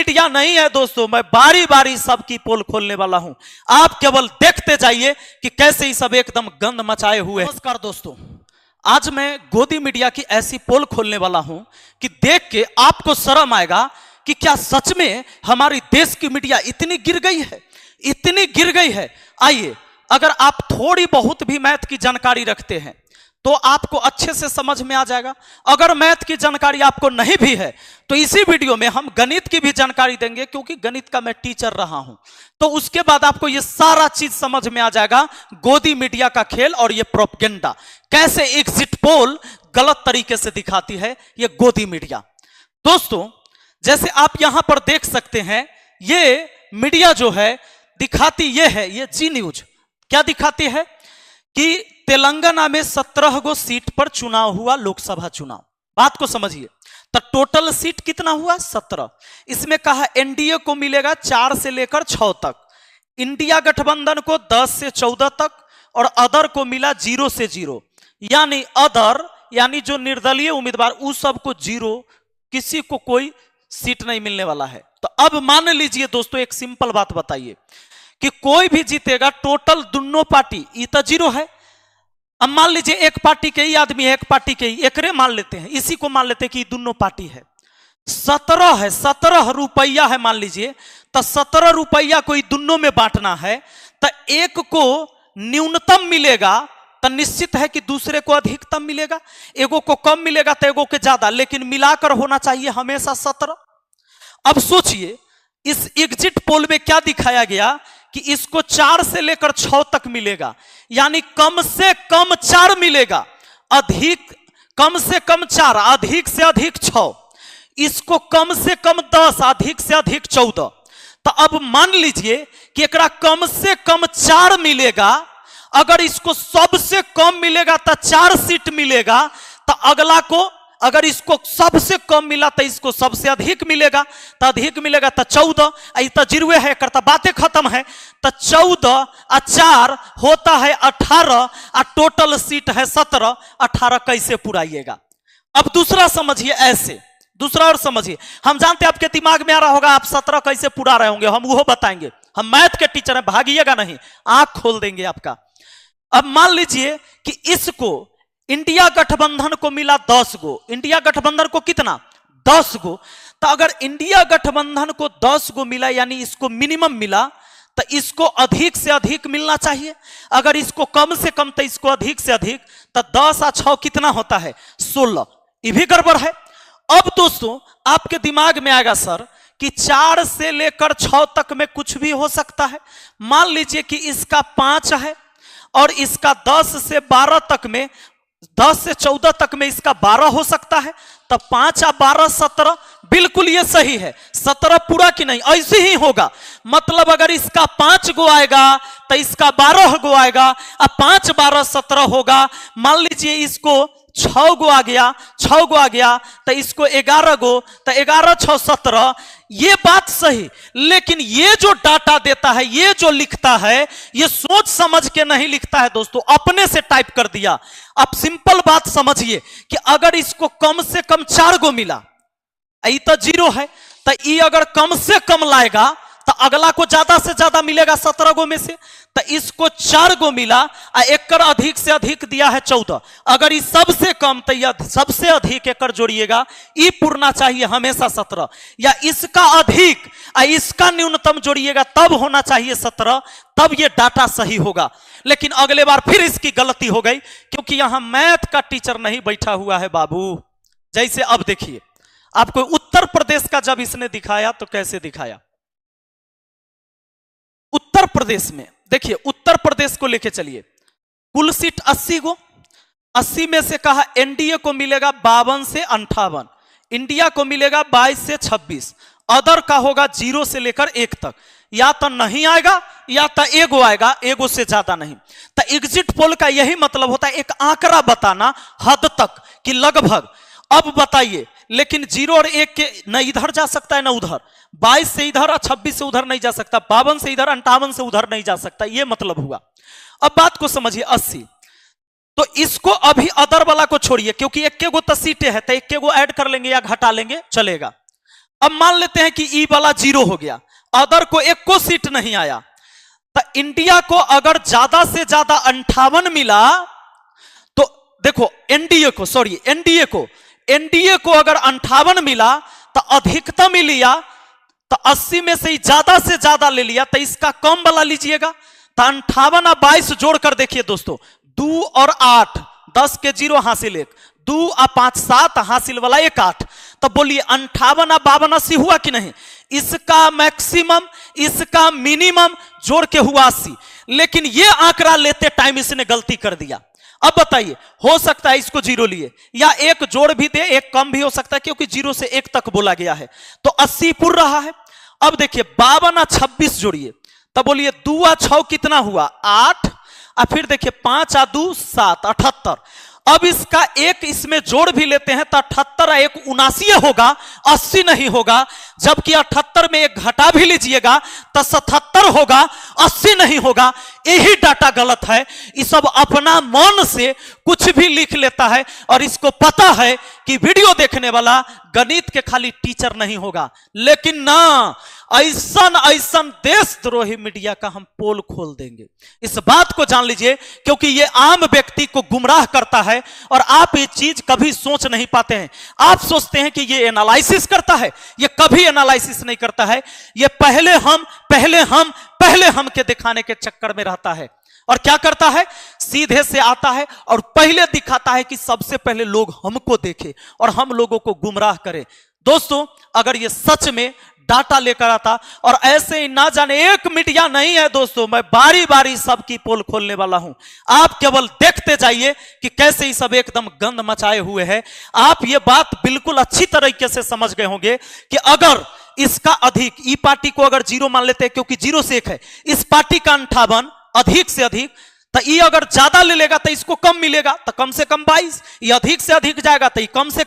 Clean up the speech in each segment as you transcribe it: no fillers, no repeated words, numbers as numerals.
Media नहीं है दोस्तों, मैं बारी बारी सबकी पोल खोलने वाला हूं। आप केवल देखते जाइए कि कैसे ही सब एकदम गंद मचाए हुए। नमस्कार दोस्तों, आज मैं गोदी मीडिया की ऐसी पोल खोलने वाला हूं कि देख के आपको शर्म आएगा कि क्या सच में हमारी देश की मीडिया इतनी गिर गई है, इतनी गिर गई है। आइए, अगर आप थोड़ी बहुत भी मैथ की जानकारी रखते हैं तो आपको अच्छे से समझ में आ जाएगा। अगर मैथ की जानकारी आपको नहीं भी है तो इसी वीडियो में हम गणित की भी जानकारी देंगे, क्योंकि गणित का मैं टीचर रहा हूं। तो उसके बाद आपको ये सारा चीज समझ में आ जाएगा, गोदी मीडिया का खेल और ये प्रोपेगेंडा कैसे एग्जिट पोल गलत तरीके से दिखाती है ये गोदी मीडिया। दोस्तों, जैसे आप यहां पर देख सकते हैं, ये मीडिया जो है दिखाती ये है, ये जी न्यूज क्या दिखाती है कि तेलंगाना में 17 गो सीट पर चुनाव हुआ, लोकसभा चुनाव। बात को समझिए, तो टोटल सीट कितना हुआ? 17। इसमें कहा एनडीए को मिलेगा 4 से लेकर 6 तक, इंडिया गठबंधन को 10 से 14 तक, और अदर को मिला 0 से 0। यानी अदर यानी जो निर्दलीय उम्मीदवार उस सबको 0, किसी को कोई सीट नहीं मिलने वाला है। तो अब मान लीजिए दोस्तों, एक सिंपल बात बताइए कि कोई भी जीतेगा, टोटल दोनों पार्टी, ये तो 0 है। अब मान लीजिए एक पार्टी के ही आदमी है, एक पार्टी के ही, एकरे मान लेते हैं, इसी को मान लेते हैं कि दोनों पार्टी है। 17 है, 17 रुपया है मान लीजिए, तो 17 रुपया को दोनों में बांटना है, तो एक को न्यूनतम मिलेगा तो निश्चित है कि दूसरे को अधिकतम मिलेगा, एगो को कम मिलेगा तो एगो के ज्यादा, लेकिन मिलाकर होना चाहिए हमेशा 17। अब सोचिए, इस एग्जिट पोल में क्या दिखाया गया कि इसको 4 से लेकर 6 तक मिलेगा, यानी कम से कम 4 मिलेगा, अधिक कम से कम 4, अधिक से अधिक 6, इसको कम से कम 10, अधिक से अधिक 14। तो अब मान लीजिए कि एकरा कम से कम 4 मिलेगा, अगर इसको सबसे कम मिलेगा तो 4 सीट मिलेगा, तो अगला को अगर इसको सबसे कम मिला तो इसको सबसे अधिक मिलेगा, तो अधिक मिलेगा तो 14, तो 0 है, करता बातें खत्म है। तो 14 और 4 होता है 18, और टोटल सीट है 17। 18 कैसे पुराइएगा? अब दूसरा समझिए, ऐसे दूसरा और समझिए। हम जानते हैं आपके दिमाग में आ रहा होगा आप 17 कैसे पुरा रहे होंगे, हम वो बताएंगे। हम मैथ के टीचर हैं, भागिएगा नहीं, आंख खोल देंगे आपका। अब मान लीजिए कि इसको इंडिया गठबंधन को मिला 10 गो, इंडिया गठबंधन को कितना? 10 गो। तो अगर इंडिया गठबंधन को 10 गो मिला, यानी इसको मिनिमम मिला, तो इसको अधिक से अधिक मिलना चाहिए। अगर इसको कम से कम तो इसको अधिक से अधिक, तो 10 और 6 कितना होता है? 16। ये भी गड़बड़ है। अब दोस्तों, आपके दिमाग में आएगा सर कि 4 से लेकर 6 तक में कुछ भी हो सकता है। मान लीजिए कि इसका 5 है और इसका 10 से 12 तक में, 10 से 14 तक में इसका 12 हो सकता है, तो 5 और 12 17। बिल्कुल ये सही है, 17 पूरा कि नहीं? ऐसे ही होगा। मतलब अगर इसका 5 गो आएगा तो इसका 12 गो आएगा, और 5 12 17 होगा। मान लीजिए इसको 6 गो आ गया, 6 गो आ गया, तो इसको 11 गो, तो 11 6 17। ये बात सही, लेकिन ये जो डाटा देता है, ये जो लिखता है, ये सोच समझ के नहीं लिखता है दोस्तों, अपने से टाइप कर दिया। आप सिंपल बात समझिए कि अगर इसको कम से कम 4 गो मिला, ये तो 0 है, तो ये अगर कम से कम लाएगा तो अगला को ज्यादा से ज्यादा मिलेगा 17 गो में से, तो इसको 4 गो मिला, और एक अधिक से अधिक दिया है 14। अगर ये सबसे कम तो यह सबसे अधिक एक जोड़िएगा, ये पूर्णा चाहिए हमेशा 17, या इसका अधिक और इसका न्यूनतम जोड़िएगा तब होना चाहिए 17, तब ये डाटा सही होगा। लेकिन अगले बार फिर इसकी गलती हो गई, क्योंकि यहां मैथ का टीचर नहीं बैठा हुआ है बाबू। जैसे अब देखिए, आपको उत्तर प्रदेश का जब इसने दिखाया तो कैसे दिखाया? उत्तर प्रदेश में देखिए, उत्तर प्रदेश को लेके चलिए, कुल सीट 80 गो, 80 में से कहा एनडीए को मिलेगा 52 से 58, इंडिया को मिलेगा 22 से 26, अदर का होगा 0 से लेकर 1 तक। या तो नहीं आएगा या तो एगो आएगा, एगो से ज्यादा नहीं। तो एग्जिट पोल का यही मतलब होता है, एक आंकड़ा बताना हद तक कि लगभग। अब बताइए, लेकिन 0 और 1 के न इधर जा सकता है न उधर, 22 से इधर और 26 से उधर नहीं जा सकता, 52 से इधर 58 से उधर नहीं जा सकता, ये मतलब हुआ। अब बात को समझिए, 80 तो इसको अभी अदर वाला को छोड़िए, क्योंकि एक के गो तो सीटें है, तो एक के गो ऐड कर लेंगे या घटा लेंगे चलेगा। अब मान लेते हैं कि ई वाला 0 हो गया, अदर को एक को सीट नहीं आया, तो इंडिया को अगर ज्यादा से ज्यादा 58 मिला तो देखो एनडीए को अगर 58 मिला तो अधिकतम ही लिया, तो 80 में से ज्यादा ले लिया, तो इसका कम वाला लीजिएगा। तो 58 और 22 जोड़कर देखिए दोस्तों, 2 और 8, 10 के 0 हासिल 1, 2 और 5 7 हासिल वाला 1 8। तो बोलिए 58 और 52 80 हुआ कि नहीं? इसका मैक्सिमम इसका मिनिमम जोड़ के हुआ 80, लेकिन ये आंकड़ा लेते टाइम इसने गलती कर दिया। अब बताइए, हो सकता है इसको 0 लिए या एक जोड़ भी दे, एक कम भी हो सकता है, क्योंकि 0 से 1 तक बोला गया है, तो 80 पूर रहा है। अब देखिए 52 और 26 जोड़िए, तब बोलिए 2 और 6 कितना हुआ? 8, और फिर देखिए 5 और 2 7 78। अब इसका एक इसमें जोड़ भी लेते हैं तो 78 और 1 79 होगा, 80 नहीं होगा। जबकि 78 में एक घटा भी लीजिएगा तो 77 होगा, 80 नहीं होगा। यही डाटा गलत है। ये सब अपना मन से कुछ भी लिख लेता है, और इसको पता है कि वीडियो देखने वाला गणित के खाली टीचर नहीं होगा। लेकिन ना, ऐसा देशद्रोही मीडिया का हम पोल खोल देंगे, इस बात को जान लीजिए, क्योंकि ये आम व्यक्ति को गुमराह करता है और आप ये चीज कभी सोच नहीं पाते हैं। आप सोचते हैं कि ये एनालिसिस करता है, ये कभी एनालिसिस नहीं करता है। ये पहले हम के दिखाने के चक्कर में रहता है। और क्या करता है? सीधे से आता है और पहले दिखाता है कि सबसे पहले लोग हमको देखें और हम लोगों को गुमराह करें। दोस्तों, अगर ये सच में डाटा लेकर आता, और ऐसे ही ना जाने एक मीडिया नहीं है दोस्तों, मैं बारी बारी सबकी पोल खोलने वाला हूं। आप केवल देखते जाइए कि कैसे ही सब एकदम गंद मचाए हुए हैं। आप ये बात बिल्कुल अच्छी तरीके से समझ गए होंगे कि अगर इसका अधिक, ई पार्टी को अगर 0 मान लेते हैं क्योंकि 0 से 1 है, इस पार्टी का 58 अधिक से अधिक, तो ये अगर ज्यादा ले लेगा तो इसको कम मिलेगा, तो कम से कम 22। ये अधिक से अधिक जाएगा तो ये कम से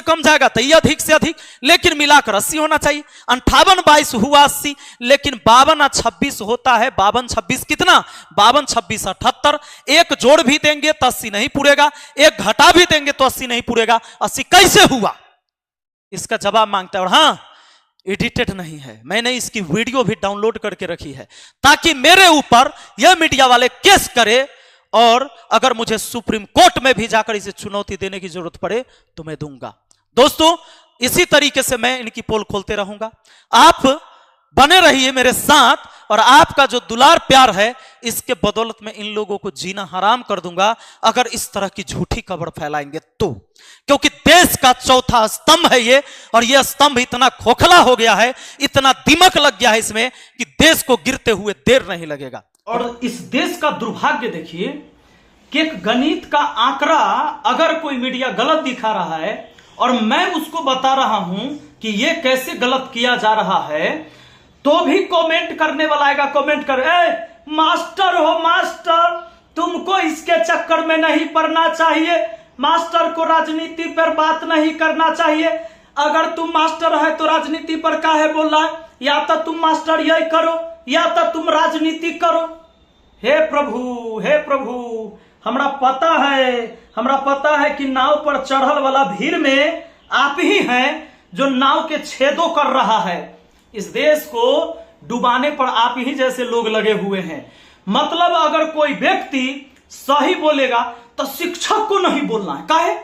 कम जाएगा तो ये अधिक से अधिक, लेकिन मिलाकर 80 होना चाहिए। 58 22 हुआ 80, लेकिन 52 और 26 होता है। 52 26 कितना? 52 26 78। एक जोड़ भी देंगे तो 80 नहीं पूरेगा, एक घटा भी देंगे तो 80 नहीं पूरेगा। 80 कैसे हुआ? इसका जवाब मांगता है। और हाँ, एडिटेड नहीं है, मैंने इसकी वीडियो भी डाउनलोड करके रखी है, ताकि मेरे ऊपर यह मीडिया वाले केस करे, और अगर मुझे सुप्रीम कोर्ट में भी जाकर इसे चुनौती देने की जरूरत पड़े तो मैं दूंगा। दोस्तों, इसी तरीके से मैं इनकी पोल खोलते रहूंगा। आप बने रहिए मेरे साथ, और आपका जो दुलार प्यार है, इसके बदौलत में इन लोगों को जीना हराम कर दूंगा अगर इस तरह की झूठी खबर फैलाएंगे तो। क्योंकि देश का चौथा स्तंभ है ये, और यह स्तंभ इतना खोखला हो गया है, इतना दिमक लग गया है इसमें, कि देश को गिरते हुए देर नहीं लगेगा। और इस देश का दुर्भाग्य देखिए कि एक गणित का आंकड़ा अगर कोई मीडिया गलत दिखा रहा है और मैं उसको बता रहा हूं कि यह कैसे गलत किया जा रहा है, तो भी कमेंट करने वाला आएगा, कमेंट कर, मास्टर हो मास्टर, तुमको इसके चक्कर में नहीं पड़ना चाहिए, मास्टर को राजनीति पर बात नहीं करना चाहिए। अगर तुम मास्टर है तो राजनीति पर काहे बोल रहा है? या तो तुम मास्टर यही करो या तो तुम राजनीति करो। हे प्रभु, हमरा पता है कि नाव पर चढ़ल वाला भीड़ में आप ही हैं जो नाव के छेदों कर रहा है। इस देश को डुबाने पर आप ही जैसे लोग लगे हुए हैं। मतलब अगर कोई व्यक्ति सही बोलेगा तो शिक्षक को नहीं बोलना है। काहे?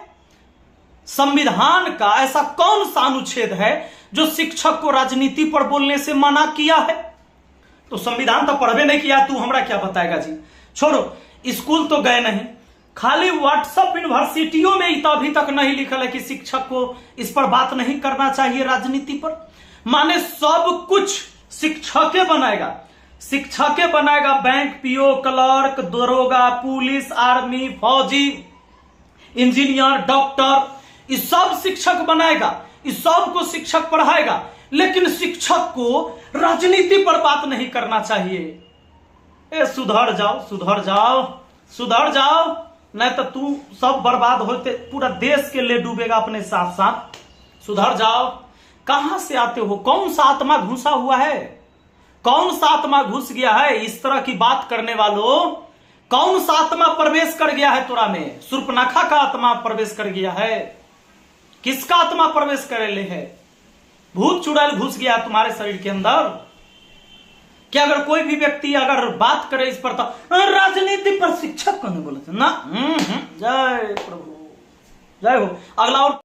संविधान का ऐसा कौन सा अनुच्छेद है जो शिक्षक को राजनीति पर बोलने से मना किया है? तो संविधान तो पढ़वे नहीं किया, तू हमरा क्या बताएगा जी। छोड़ो, स्कूल तो गए नहीं, खाली व्हाट्सएप यूनिवर्सिटियों में अभी तक नहीं लिखल है कि शिक्षक को इस पर बात नहीं करना चाहिए राजनीति पर। माने सब कुछ शिक्षक बनाएगा, बैंक पीओ, क्लर्क, दरोगा, पुलिस, आर्मी, फौजी, इंजीनियर, डॉक्टर, ये सब शिक्षक बनाएगा, इस सब को शिक्षक पढ़ाएगा, लेकिन शिक्षक को राजनीति पर बात नहीं करना चाहिए। सुधर जाओ, नहीं तो तू सब बर्बाद होते, पूरा देश के लिए डूबेगा अपने साथ साथ। सुधर जाओ। कहां से आते हो? कौन सा आत्मा घुसा हुआ है? कौन सा आत्मा घुस गया है? इस तरह की बात करने वालों, कौन सा आत्मा प्रवेश कर गया है तोरा में? शूर्पणखा का आत्मा प्रवेश कर गया है? किसका आत्मा प्रवेश करे ले है? भूत चुड़ैल घुस गया तुम्हारे शरीर के अंदर? क्या अगर कोई भी व्यक्ति अगर बात करे इस पर तो राजनीति पर शिक्षक को नहीं बोलते ना। जय प्रभु, जय हो। अगला और